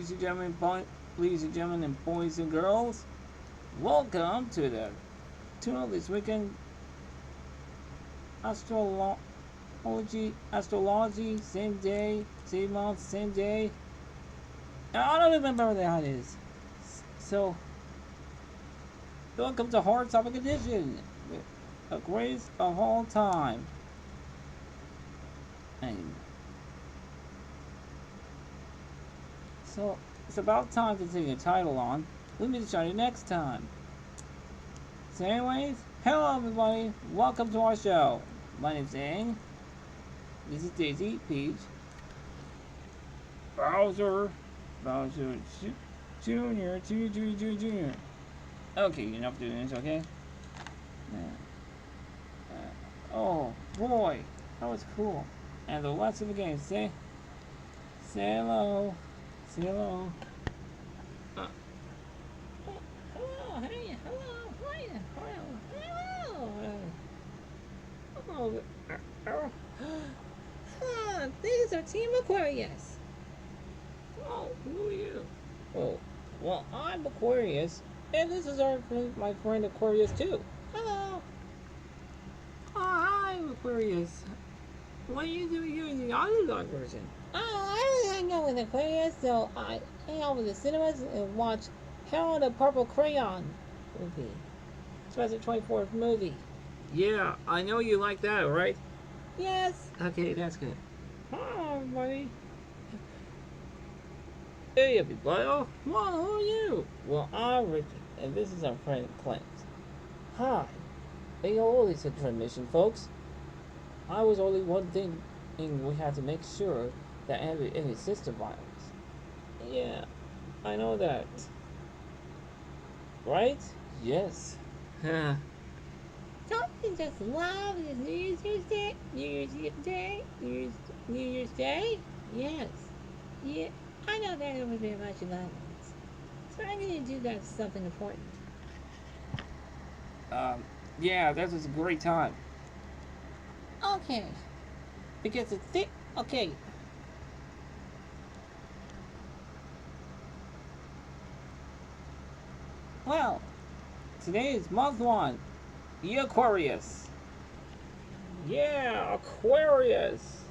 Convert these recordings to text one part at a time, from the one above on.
ladies and gentlemen, and boys and girls, welcome to the Toono This Weekend AstroLOLogy, same day, same month, same day. I don't remember what that is. So, welcome to Horoscopic Edition, the greatest of all time. And so, it's about time to take a title on. We'll meet each other next time. So anyways, hello everybody, welcome to our show. My name's Aang. This is Daisy, Peach, Bowser Jr. Okay, enough doing this, okay? Oh boy, that was cool. And the lots of the game. Say hello. Say hello. Hello, hey, hello, hiya, hello. These are Team Aquarius. Oh, who are you? Oh, well, I'm Aquarius, and this is my friend Aquarius too. Hello. Oh, hi, Aquarius. What are you doing here in the AstroLOLogy version? Oh, I hang out with Aquarius, so I hang out with the cinemas and watch Harold the Purple Crayon movie. It's my 24th movie. Yeah, I know you like that, right? Yes. Okay, that's good. Hi, everybody. Hey, everybody. Oh, well, who are you? Well, I'm Richard, and this is our friend Clint. Hi. Hey, always a transmission, folks. I was only one thing we had to make sure that any system violence. Yeah, I know that. Right? Yes. Don't you just love the New Year's Day? New Year's Day? Yes. Yeah, I know that over there about your loved ones. So I'm going to do that something important. Yeah, that was a great time. Okay. Because it's thick. Okay. Well, today is month 1. The Aquarius. Yeah, Aquarius.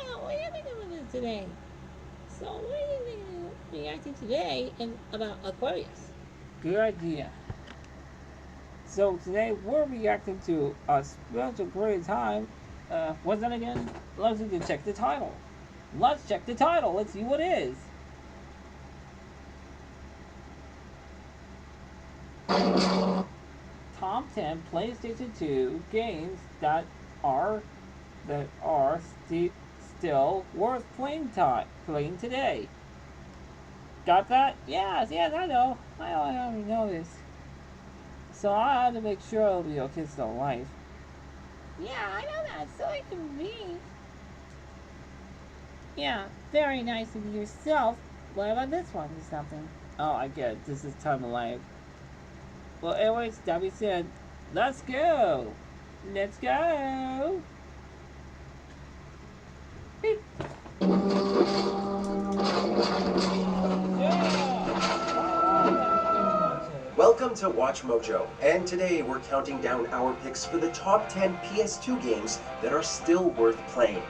Oh, what are you doing today? So, what are you reacting today about Aquarius? Good idea. So today we're reacting to a special great time. What's that again? Let's check the title. Let's check the title. Let's see what it is. Top 10 PlayStation 2 games that are still worth playing today. Got that? Yes, I know. I already know this. So I had to make sure it'll be okay still life. Yeah, I know that. So it can be. Yeah, very nice of yourself. What about this one or something? Oh, I get it. This is time of life. Well, anyways, that being said, let's go. Let's go. Beep. Welcome to Watch Mojo, and today we're counting down our picks for the top 10 PS2 games that are still worth playing.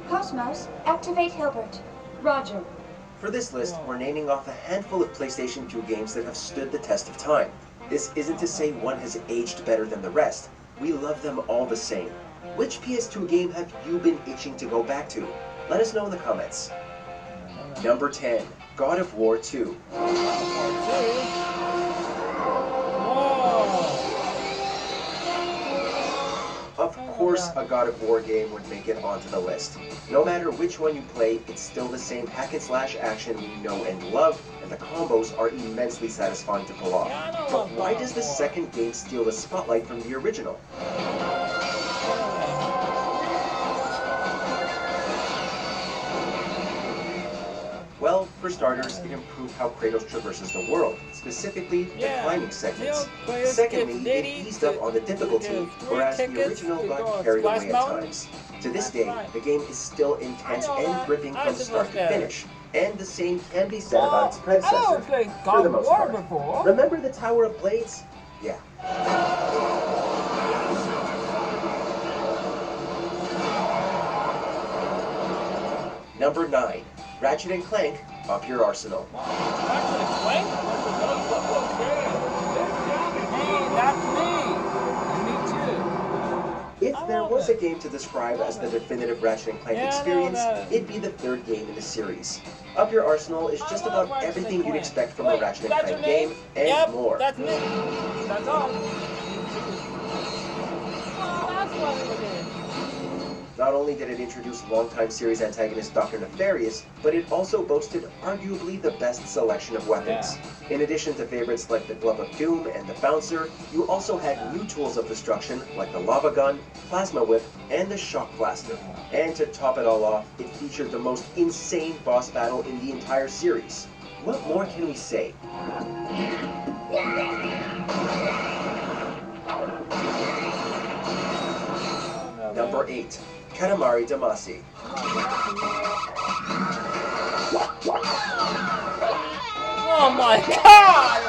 Cosmos, activate Hilbert. Roger. For this list, we're naming off a handful of PlayStation 2 games that have stood the test of time. This isn't to say one has aged better than the rest. We love them all the same. Which PS2 game have you been itching to go back to? Let us know in the comments. Number 10, God of War 2. Of course, a God of War game would make it onto the list. No matter which one you play, it's still the same hack and slash action we know and love, and the combos are immensely satisfying to pull off. But why does the second game steal the spotlight from the original? Well, for starters, it improved how Kratos traverses the world, specifically the climbing segments. Secondly, it eased up on the difficulty, whereas the original got carried away at times. To this day, the game is still intense and gripping from start to finish, and the same can be said about its predecessor, for the most part. Remember the Tower of Blades? Yeah. Number 9. Ratchet & Clank, Up Your Arsenal. Ratchet & Clank? Hey, that's me! And me too. If there was a game to describe as the definitive Ratchet & Clank experience, it'd be the third game in the series. Up Your Arsenal is just about everything you'd expect from a Ratchet & Clank game, and more. That's me. That's all. That's what it is. Not only did it introduce longtime series antagonist Dr. Nefarious, but it also boasted arguably the best selection of weapons. In addition to favorites like the Glove of Doom and the Bouncer, you also had new tools of destruction like the Lava Gun, Plasma Whip, and the Shock Blaster. And to top it all off, it featured the most insane boss battle in the entire series. What more can we say? Number 8. Katamari Damacy. Oh my god!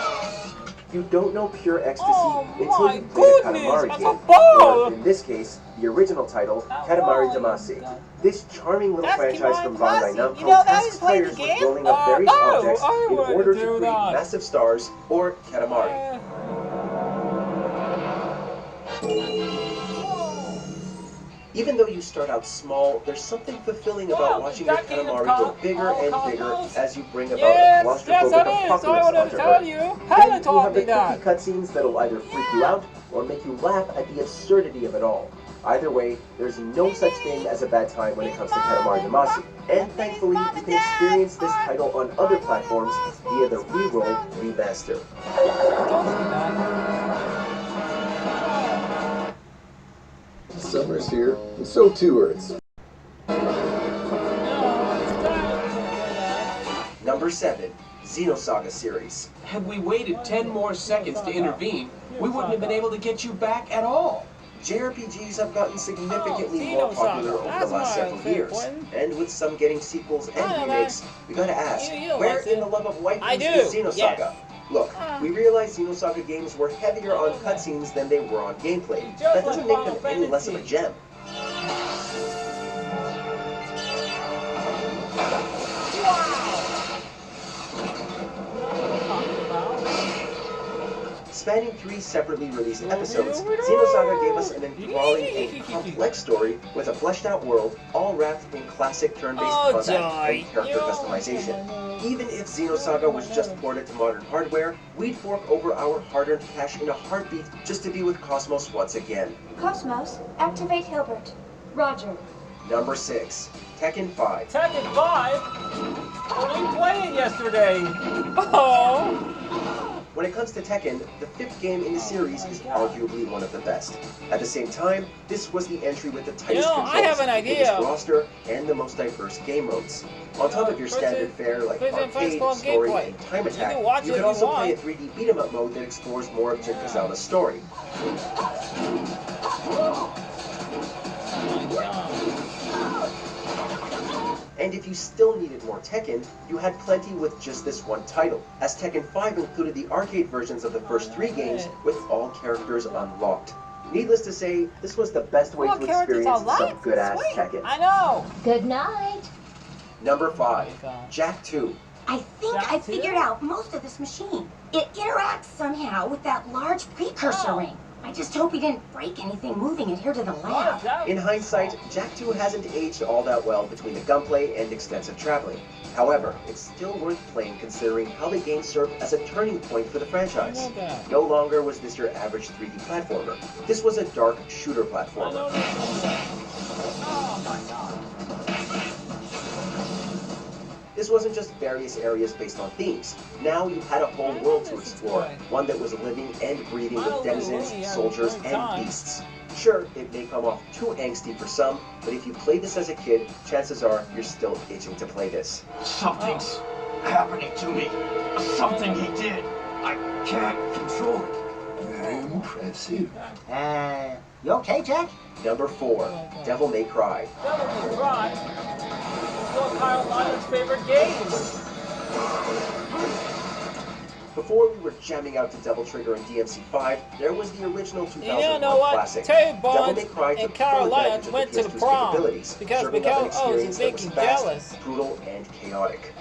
You don't know pure ecstasy until you play the Katamari game, or in this case, the original title, Katamari Damacy. This charming little franchise from Bandai Namco tasks players with rolling up various objects in order to create massive stars, or Katamari. Even though you start out small, there's something fulfilling about watching your Katamari go bigger and bigger as you bring about a claustrophobic apocalypse onto Earth. Then you have the cookie cutscenes that'll either freak you out or make you laugh at the absurdity of it all. Either way, there's no such thing as a bad time when it comes to Katamari Damacy, and thankfully you can experience this title on other platforms via the Reroll remaster. Summer's here, and so too are its. Number 7. Xenosaga series. Had we waited 10 more seconds to intervene, we wouldn't have been able to get you back at all. JRPGs have gotten significantly more popular over the last several years, and with some getting sequels and remakes, we gotta ask, where in the love of waifus is Xenosaga? Look, we realize Xenosaga games were heavier on cutscenes than they were on gameplay. That doesn't make them any less of a gem. Spanning 3 separately released episodes, Xenosaga gave us an enthralling and complex story with a fleshed-out world, all wrapped in classic turn-based combat and character customization. Even if Xenosaga was just ported to modern hardware, we'd fork over our hard-earned cash in a heartbeat just to be with Cosmos once again. Cosmos, activate Hilbert. Roger. Number 6. Tekken 5. Tekken 5? What were you playing yesterday? Oh! When it comes to Tekken, the 5th game in the series is arguably one of the best. At the same time, this was the entry with the tightest controls, biggest roster, and the most diverse game modes. On top of your standard fare like arcade, story, and time attack, you can also play a 3D beat-em-up mode that explores more of Jin Kazawa's story. And if you still needed more Tekken, you had plenty with just this one title, as Tekken 5 included the arcade versions of the first 3 games with all characters unlocked. Needless to say, this was the best way to experience some good-ass Tekken. I know! Good night. Number 5. Jak 2. I think I figured out most of this machine. It interacts somehow with that large precursor ring. I just hope he didn't break anything moving it here to the lab. In hindsight, Jak 2 hasn't aged all that well between the gunplay and extensive traveling. However, it's still worth playing considering how the game served as a turning point for the franchise. No longer was this your average 3D platformer. This was a dark shooter platformer. This wasn't just various areas based on themes. Now you had a whole world to explore, one that was living and breathing with denizens, soldiers, and beasts. Sure, it may come off too angsty for some, but if you played this as a kid, chances are you're still itching to play this. Something's happening to me. Something he did. I can't control it. Very impressive. You okay, Jack? Number 4, Devil May Cry. Devil May Cry is one of Kyle Lyon's favorite games. Before we were jamming out to Devil Trigger and DMC5, there was the original 2001 You know what? classic. Terry Devil Bonds May Cry and took Kyle full Lyon advantage of went to the PS2's prom capabilities, because serving up an Miguel O's experience is that was making fast, jealous. brutal, and chaotic.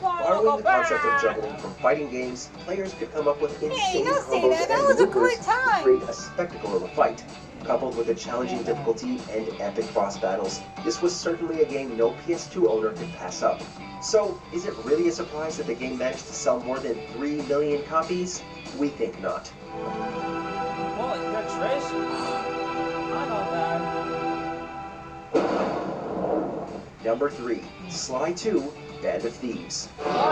Borrowing the concept of juggling from fighting games, players could come up with insane don't say combos that. That and was a maneuvers great time. to create a spectacle of a fight. Coupled with a challenging difficulty and epic boss battles, this was certainly a game no PS2 owner could pass up. So, is it really a surprise that the game managed to sell more than 3 million copies? We think not. Well, good Trish. I know that. Number 3, Sly 2, Band of Thieves. Wow!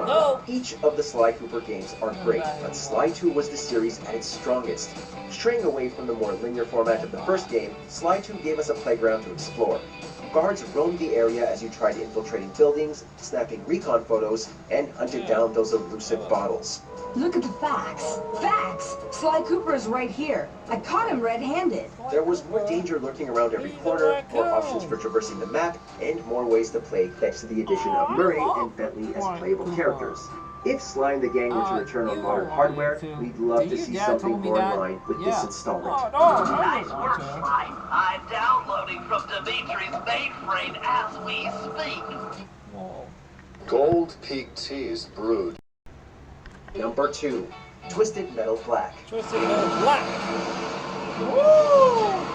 No. Each of the Sly Cooper games are great, but Sly 2 was the series at its strongest. Straying away from the more linear format of the first game, Sly 2 gave us a playground to explore. Guards roamed the area as you tried infiltrating buildings, snapping recon photos, and hunted down those elusive bottles. Look at the facts. Facts! Sly Cooper is right here. I caught him red-handed. There was more danger lurking around every corner, more options for traversing the map, and more ways to play thanks to the addition of Murray and Bentley as playable characters. If Sly and the gang were to return on modern hardware, we'd love to see something more in line with this installment. Nice work, Sly. I'm downloading from Dimitri's mainframe as we speak. Gold Peak Teas brewed. Number 2, Twisted Metal Black. Twisted Metal Black. Woo!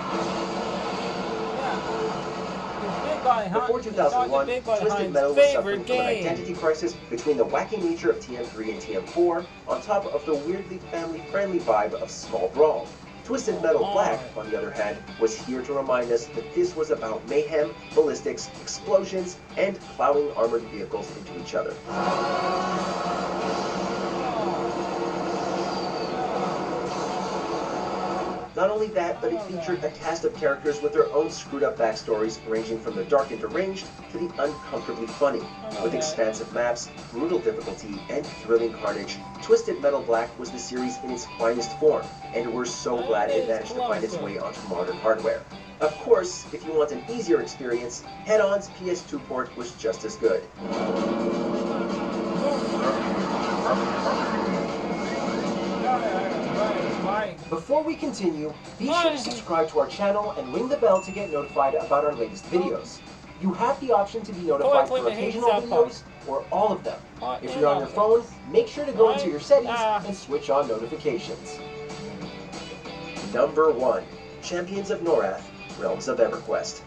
Before 2001, Twisted Metal was suffering from an identity crisis between the wacky nature of TM3 and TM4, on top of the weirdly family-friendly vibe of Small Brawl. Twisted Metal Black, on the other hand, was here to remind us that this was about mayhem, ballistics, explosions, and plowing armored vehicles into each other. Not only that, but it featured a cast of characters with their own screwed-up backstories ranging from the dark and deranged to the uncomfortably funny. With expansive maps, brutal difficulty, and thrilling carnage, Twisted Metal Black was the series in its finest form, and we're so glad it managed to find its way onto modern hardware. Of course, if you want an easier experience, Head-On's PS2 port was just as good. Before we continue, be sure to subscribe to our channel and ring the bell to get notified about our latest videos. You have the option to be notified for occasional videos or all of them. If you're on your phone, make sure to go into your settings and switch on notifications. Number 1, Champions of Norath, Realms of EverQuest.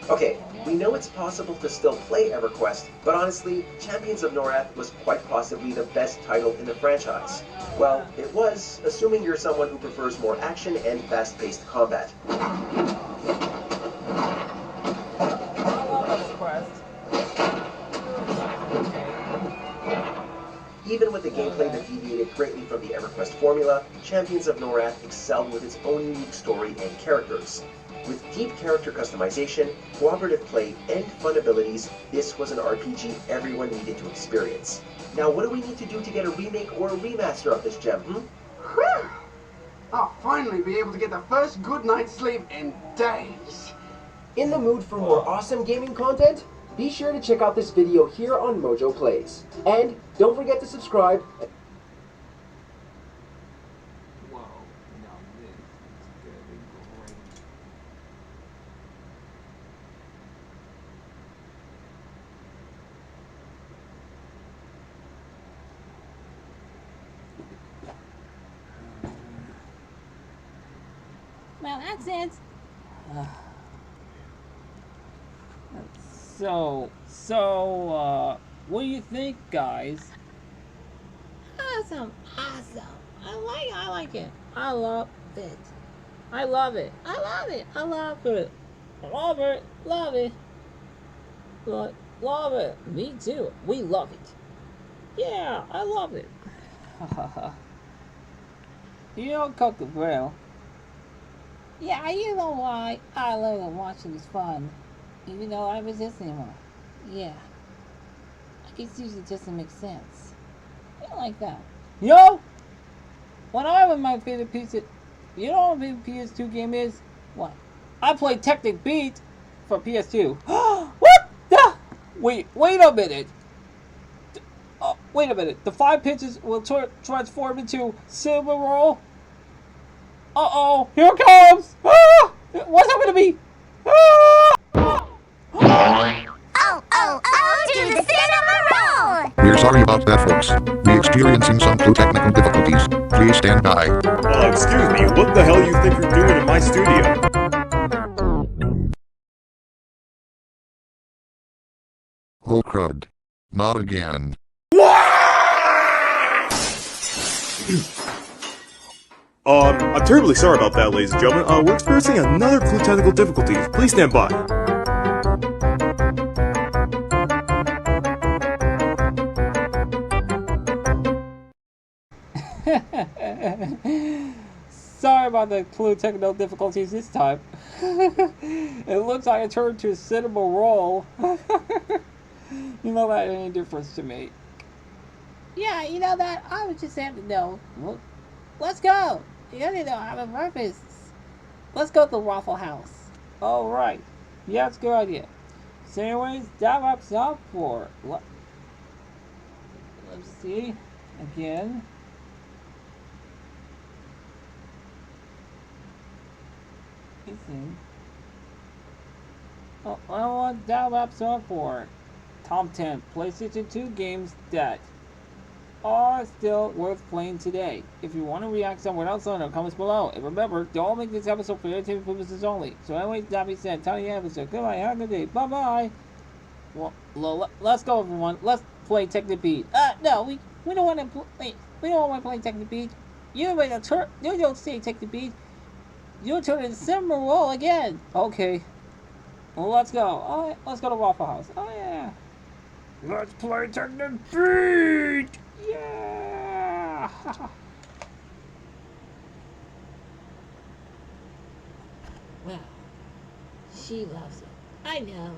Okay, we know it's possible to still play EverQuest, but honestly, Champions of Norath was quite possibly the best title in the franchise. Well, it was, assuming you're someone who prefers more action and fast-paced combat. Even with the gameplay that deviated greatly from the EverQuest formula, Champions of Norath excelled with its own unique story and characters. With deep character customization, cooperative play, and fun abilities, this was an RPG everyone needed to experience. Now, what do we need to do to get a remake or a remaster of this gem, Whew! I'll finally be able to get the first good night's sleep in days. In the mood for more awesome gaming content? Be sure to check out this video here on Mojo Plays. And don't forget to subscribe. Well, that's it. So, what do you think, guys? Awesome. I like it. I love it. I love it. I love it. I love it. Love it. Love it. Look, Love it. Me too. We love it. Yeah, I love it. You don't cook the grill. Yeah, you know why I love watching this fun. Even though I resist anymore. Yeah. I guess usually it doesn't make sense. I don't like that. Yo! When I was my favorite piece, you know what my favorite PS2 game is? What? I played Technic Beat for PS2. What the? Wait a minute. Wait a minute. The 5 pitches will transform into Silver Roll. Uh-oh. Here it comes. Ah! What's happening to me? Ah! To the cinema roll! We're sorry about that, folks. We're experiencing some technical difficulties. Please stand by. Excuse me, what the hell you think you're doing in my studio? Oh crud. Not again. I'm terribly sorry about that, ladies and gentlemen. We're experiencing another clue technical difficulties. Please stand by. Sorry about the clue technical difficulties this time. It looks like I turned to a cinema roll. You know that ain't any difference to me. Yeah, you know that? I would just have to know. Well, let's go. You don't need to have a purpose. Let's go to the Waffle House. Alright. Yeah, it's a good idea. So anyways, that wraps up for... Let's see. Again. Oh, well, that wraps up for Top 10 PlayStation 2 games that are still worth playing today. If you want to react somewhere else on the comments below. And remember, don't make this episode for entertainment purposes only. So anyways, that being said, tell you episode. Goodbye, have a good day. Bye bye. Well, let's go everyone. Let's play Technic Beat. No, we don't want to play. We don't want to play Technic Beat. You don't say Technic Beat. You turn into Cinema Roll again. Okay. Well, let's go. Alright, let's go to Waffle House. Oh yeah. Let's play Technic Beat! Yeah! Well, she loves it. I know.